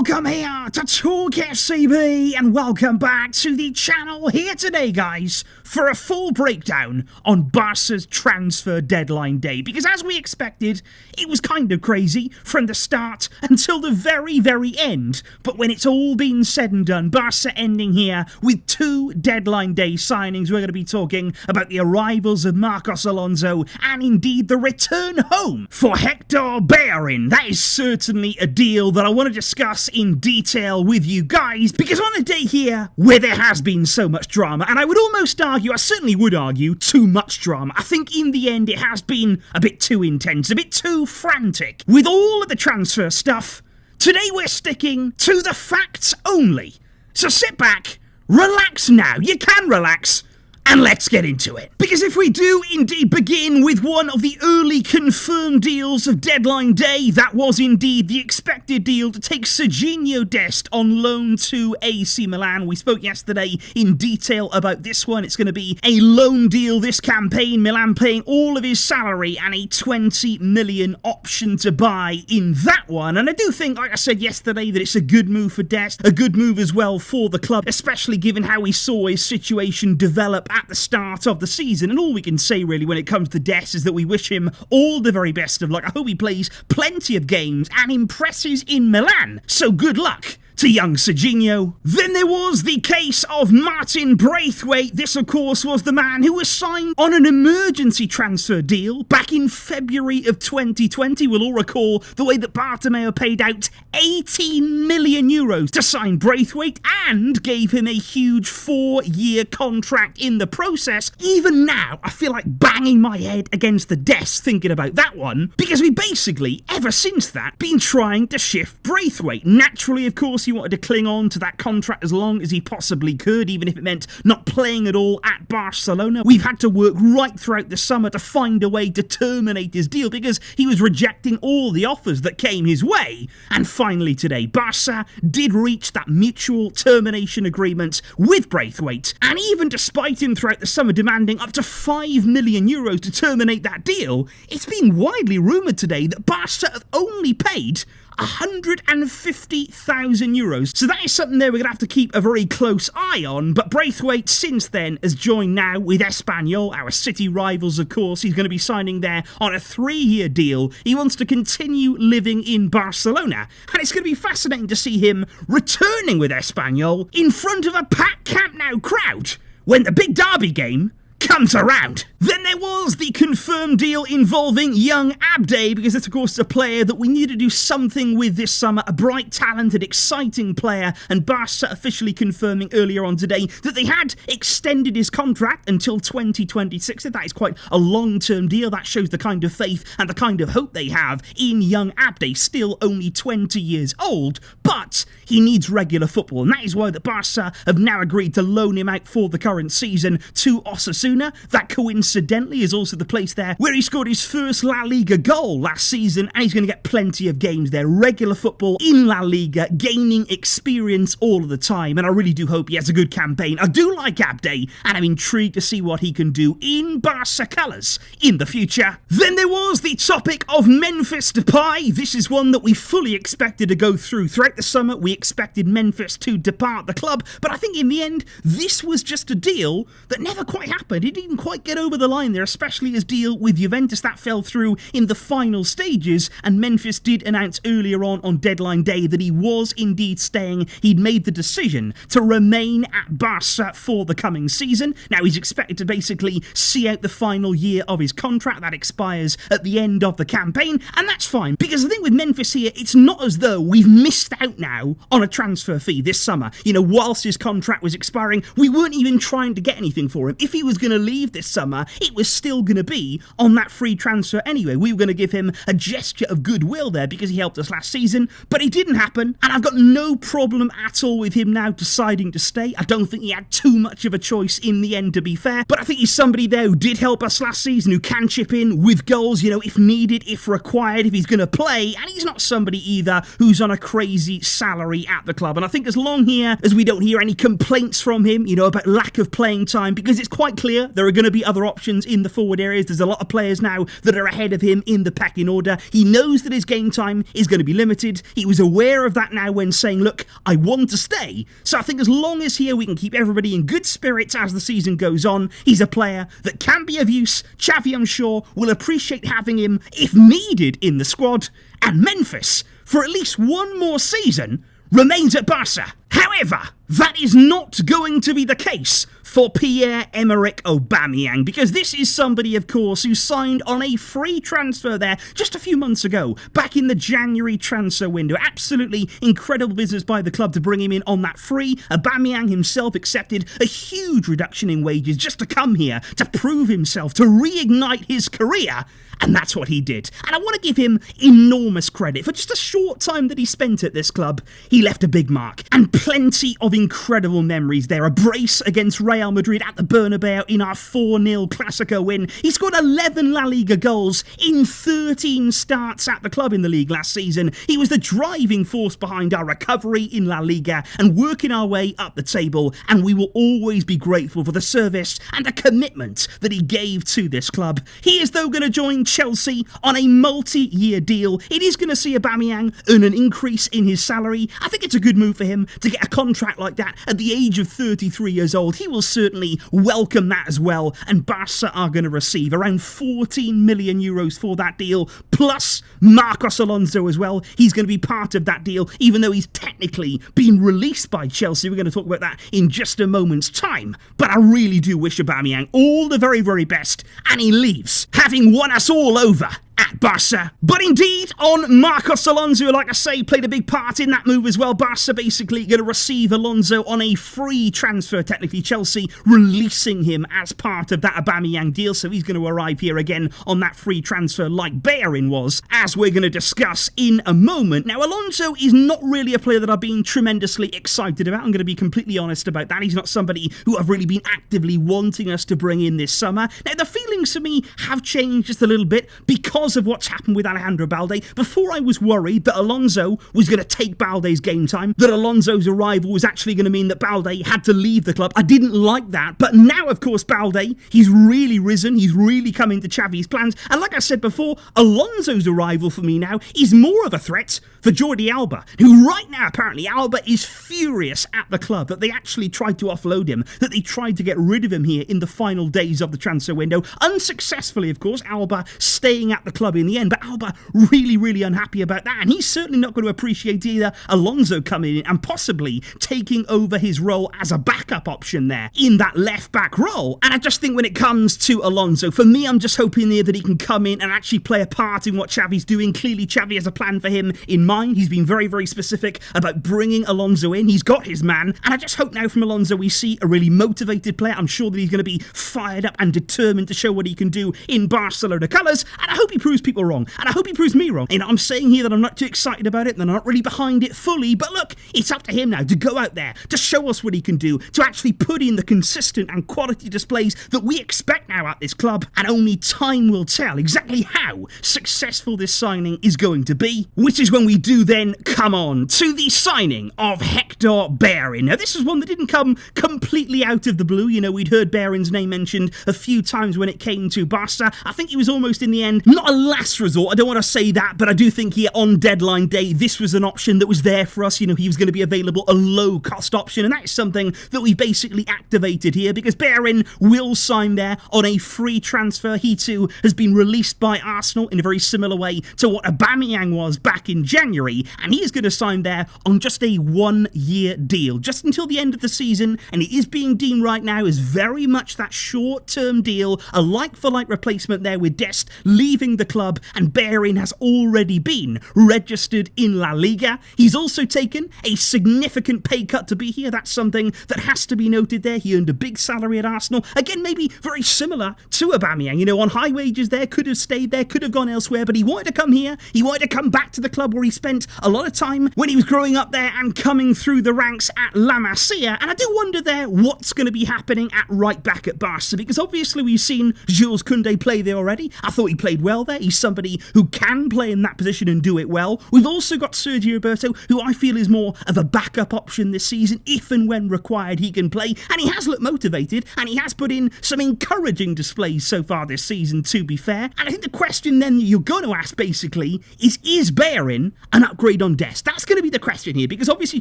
Welcome here to TalkFCB and welcome back to the channel here today, guys, for a full breakdown on Barca's transfer deadline day. Because as we expected, it was kind of crazy from the start until the very end. But when it's all been said and done, Barca ending here with 2 deadline day signings. We're going to be talking about the arrivals of Marcos Alonso and indeed the return home for Hector Bellerin. That is certainly a deal that I want to discuss in detail with you guys, because on a day here where there has been so much drama, and I would almost argue, I certainly would argue, too much drama. I think in the end it has been a bit too intense, a bit too frantic. With all of the transfer stuff, today we're sticking to the facts only. So sit back, relax now, you can relax, and let's get into it. Because if we do indeed begin with one of the early confirmed deals of deadline day, that was indeed the expected deal to take Serginho Dest on loan to AC Milan. We spoke yesterday in detail about this one. It's going to be a loan deal this campaign, Milan paying all of his salary and a 20 million option to buy in that one. And I do think, like I said yesterday, that it's a good move for Dest, a good move as well for the club, especially given how we saw his situation develop at the start of the season. And all we can say really when it comes to Dest is that we wish him all the very best of luck. I hope he plays plenty of games and impresses in Milan. So good luck to young Serginho. Then there was the case of Martin Braithwaite. This, of course, was the man who was signed on an emergency transfer deal back in February of 2020. We'll all recall the way that Bartomeu paid out 18 million euros to sign Braithwaite and gave him a huge 4-year contract in the process. Even now, I feel like banging my head against the desk thinking about that one, because we basically, ever since that, been trying to shift Braithwaite. Naturally, of course, he wanted to cling on to that contract as long as he possibly could, even if it meant not playing at all at Barcelona. We've had to work right throughout the summer to find a way to terminate his deal because he was rejecting all the offers that came his way. And finally today, Barca did reach that mutual termination agreement with Braithwaite. And even despite him throughout the summer demanding up to 5 million euros to terminate that deal, it's been widely rumoured today that Barca have only paid 150,000 euros. So that is something there we're going to have to keep a very close eye on. But Braithwaite, since then, has joined now with Espanyol, our city rivals, of course. He's going to be signing there on a 3-year deal. He wants to continue living in Barcelona. And it's going to be fascinating to see him returning with Espanyol in front of a packed Camp Nou crowd when the big derby game comes around. Then there was the confirmed deal involving young Abde, because it's of course a player that we need to do something with this summer, a bright, talented, exciting player, and Barca officially confirming earlier on today that they had extended his contract until 2026. That is quite a long-term deal. That shows the kind of faith and the kind of hope they have in young Abde, still only 20 years old, but he needs regular football, and that is why the Barca have now agreed to loan him out for the current season to Osasuna. That coincidentally is also the place there where he scored his first La Liga goal last season, and he's going to get plenty of games there, regular football in La Liga, gaining experience all of the time, and I really do hope he has a good campaign. I do like Abde, and I'm intrigued to see what he can do in Barca colours in the future. Then there was the topic of Memphis Depay. This is one that we fully expected to go through. Throughout the summer, we expected Memphis to depart the club, but I think in the end, this was just a deal that never quite happened. He didn't quite get over the line there, especially his deal with Juventus. That fell through in the final stages, and Memphis did announce earlier on deadline day that he was indeed staying. He'd made the decision to remain at Barca for the coming season. Now he's expected to basically see out the final year of his contract. That expires at the end of the campaign, and that's fine, because I think with Memphis here, it's not as though we've missed out now on a transfer fee this summer. You know, whilst his contract was expiring, we weren't even trying to get anything for him. If he was going to leave this summer, it was still going to be on that free transfer anyway. We were going to give him a gesture of goodwill there because he helped us last season, but it didn't happen, and I've got no problem at all with him now deciding to stay. I don't think he had too much of a choice in the end, to be fair, but I think he's somebody there who did help us last season, who can chip in with goals, you know, if needed, if required, if he's going to play, and he's not somebody either who's on a crazy salary carry at the club. And I think as long here as we don't hear any complaints from him, about lack of playing time, because it's quite clear there are going to be other options in the forward areas. There's a lot of players now that are ahead of him in the pecking order. He knows that his game time is going to be limited. He was aware of that now when saying, look, I want to stay. So I think as long as here we can keep everybody in good spirits as the season goes on, he's a player that can be of use. Xavi, I'm sure, will appreciate having him if needed in the squad. And Memphis, for at least one more season, remains at Barca. However, that is not going to be the case for Pierre-Emerick Aubameyang, because this is somebody, of course, who signed on a free transfer there just a few months ago, back in the January transfer window. Absolutely incredible business by the club to bring him in on that free. Aubameyang himself accepted a huge reduction in wages just to come here, to prove himself, to reignite his career. And that's what he did. And I want to give him enormous credit. For just a short time that he spent at this club, he left a big mark. And plenty of incredible memories there. A brace against Real Madrid at the Bernabeu in our 4-0 Clasico win. He scored 11 La Liga goals in 13 starts at the club in the league last season. He was the driving force behind our recovery in La Liga and working our way up the table. And we will always be grateful for the service and the commitment that he gave to this club. He is, though, going to join Chelsea on a multi-year deal. It is going to see Aubameyang earn an increase in his salary. I think it's a good move for him to get a contract like that at the age of 33 years old. He will certainly welcome that as well, and Barca are going to receive around 14 million euros for that deal, plus Marcos Alonso as well. He's going to be part of that deal, even though he's technically been released by Chelsea. We're going to talk about that in just a moment's time, but I really do wish Aubameyang all the very, very best, and he leaves having won us all over at Barca. But indeed, on Marcos Alonso, like I say, played a big part in that move as well. Barca basically going to receive Alonso on a free transfer, technically Chelsea releasing him as part of that Aubameyang deal, so he's going to arrive here again on that free transfer like Bellerin was, as we're going to discuss in a moment. Now, Alonso is not really a player that I've been tremendously excited about. I'm going to be completely honest about that. He's not somebody who I've really been actively wanting us to bring in this summer. Now, the feelings for me have changed just a little bit because of what's happened with Alejandro Balde. Before, I was worried that Alonso was going to take Balde's game time, that Alonso's arrival was actually going to mean that Balde had to leave the club. I didn't like that, but now, of course, Balde, he's really risen, he's really come into Xavi's plans, and like I said before, Alonso's arrival for me now is more of a threat for Jordi Alba, who right now, apparently, Alba is furious at the club that they actually tried to offload him, that they tried to get rid of him here in the final days of the transfer window, unsuccessfully, of course, Alba staying at the club in the end, but Alba really unhappy about that, and he's certainly not going to appreciate either Alonso coming in and possibly taking over his role as a backup option there in that left back role. And I just think when it comes to Alonso, for me, I'm just hoping here that he can come in and actually play a part in what Xavi's doing. Clearly Xavi has a plan for him in mind. He's been very specific about bringing Alonso in. He's got his man, and I just hope now from Alonso we see a really motivated player. I'm sure that he's going to be fired up and determined to show what he can do in Barcelona colours, and I hope he proves people wrong, and I hope he proves me wrong. I'm saying here that I'm not too excited about it, and I'm not really behind it fully, but look, it's up to him now to go out there, to show us what he can do, to actually put in the consistent and quality displays that we expect now at this club, and only time will tell exactly how successful this signing is going to be, which is when we do then come on to the signing of Hector Bellerin. Now, this is one that didn't come completely out of the blue. We'd heard Bellerin's name mentioned a few times when it came to Barca. I think he was almost in the end, not a last resort, I don't want to say that, but I do think here on deadline day, this was an option that was there for us. He was going to be available, a low-cost option, and that is something that we basically activated here, because Bellerin will sign there on a free transfer. He too has been released by Arsenal in a very similar way to what Aubameyang was back in January, and he is going to sign there on just a one-year deal, just until the end of the season, and it is being deemed right now as very much that short-term deal, a like-for-like replacement there with Dest leaving the club, and Bellerin has already been registered in La Liga. He's also taken a significant pay cut to be here. That's something that has to be noted there. He earned a big salary at Arsenal. Again, maybe very similar to Aubameyang, on high wages there, could have stayed there, could have gone elsewhere, but he wanted to come here. He wanted to come back to the club where he spent a lot of time when he was growing up there and coming through the ranks at La Masia. And I do wonder there what's going to be happening at right back at Barca, because obviously we've seen Jules Koundé play there already. I thought he played well there. there. He's somebody who can play in that position and do it well. We've also got Sergio Roberto, who I feel is more of a backup option this season. If and when required, he can play. And he has looked motivated, and he has put in some encouraging displays so far this season, to be fair. And I think the question then you're going to ask, basically, is Bellerin an upgrade on Dest? That's going to be the question here, because obviously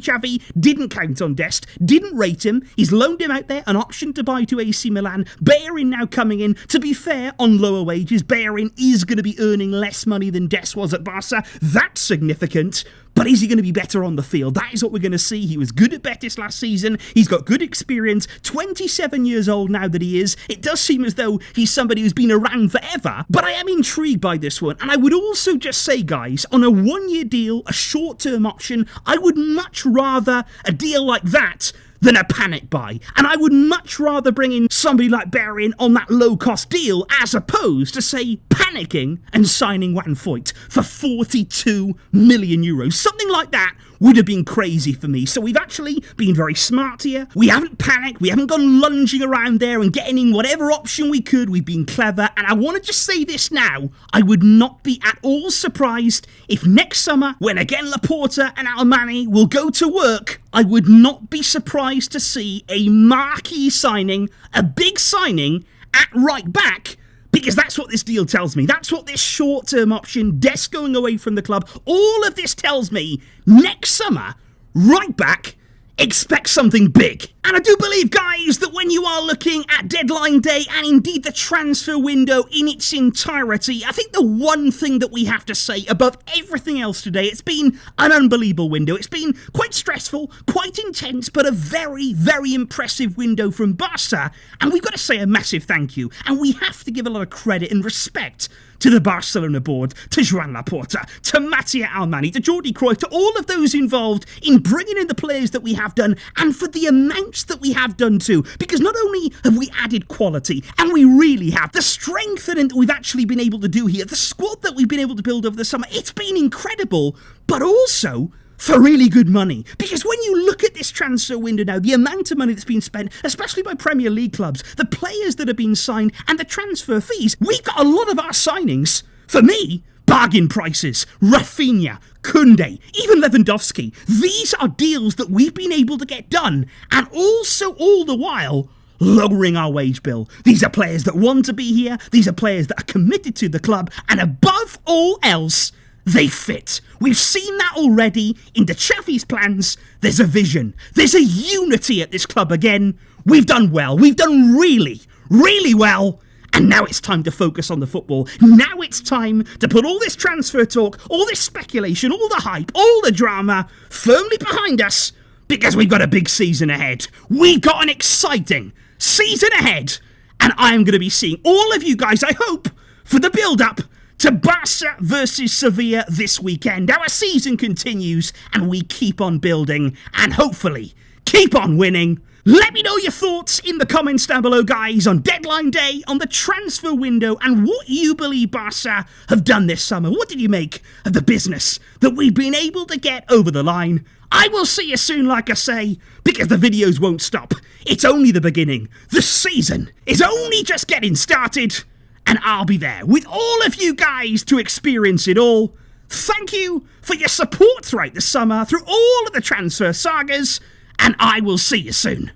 Xavi didn't count on Dest, didn't rate him. He's loaned him out there, an option to buy to AC Milan. Bellerin now coming in, to be fair, on lower wages. Bellerin is going to be earning less money than Dest was at Barca. That's significant. But is he going to be better on the field? That is what we're going to see. He was good at Betis last season. He's got good experience. 27 years old now that he is. It does seem as though he's somebody who's been around forever. But I am intrigued by this one. And I would also just say, guys, on a one-year deal, a short-term option, I would much rather a deal like that than a panic buy. And I would much rather bring in somebody like Bellerin on that low-cost deal as opposed to, say, panicking and signing Van Foyt for 42 million euros. Something like that would have been crazy for me. So we've actually been very smart here. We haven't panicked. We haven't gone lunging around there and getting in whatever option we could. We've been clever. And I want to just say this now. I would not be at all surprised if next summer, when again Laporta and Almani will go to work, I would not be surprised to see a marquee signing, a big signing at right back, because that's what this deal tells me. That's what this short-term option, Dest going away from the club, all of this tells me next summer, right back, expect something big. And I do believe, guys, that when you are looking at deadline day and indeed the transfer window in its entirety, I think the one thing that we have to say above everything else today, it's been an unbelievable window. It's been quite stressful, quite intense, but a very, very impressive window from Barca. And we've got to say a massive thank you. And we have to give a lot of credit and respect to the Barcelona board, to Joan Laporta, to Mattia Almani, to Jordi Cruyff, to all of those involved in bringing in the players that we have done, and for the amounts that we have done too. Because not only have we added quality, and we really have, the strengthening that we've actually been able to do here, the squad that we've been able to build over the summer, it's been incredible, but also for really good money. Because when you look at this transfer window now, the amount of money that's been spent, especially by Premier League clubs, the players that have been signed, and the transfer fees, we've got a lot of our signings, for me, bargain prices. Rafinha, Koundé, even Lewandowski. These are deals that we've been able to get done, and also all the while lowering our wage bill. These are players that want to be here, these are players that are committed to the club, and above all else, they fit. We've seen that already in the Xavi's plans. There's a vision. There's a unity at this club again. We've done well. We've done really, really well. And now it's time to focus on the football. Now it's time to put all this transfer talk, all this speculation, all the hype, all the drama firmly behind us, because we've got a big season ahead. We've got an exciting season ahead. And I'm going to be seeing all of you guys, I hope, for the build-up to Barca versus Sevilla this weekend. Our season continues and we keep on building and hopefully keep on winning. Let me know your thoughts in the comments down below, guys, on deadline day, on the transfer window, and what you believe Barca have done this summer. What did you make of the business that we've been able to get over the line? I will see you soon, like I say, because the videos won't stop. It's only the beginning. The season is only just getting started. And I'll be there with all of you guys to experience it all. Thank you for your support throughout the summer, through all of the transfer sagas, and I will see you soon.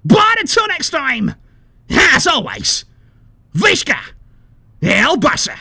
But until next time, as always, Visca El Barça.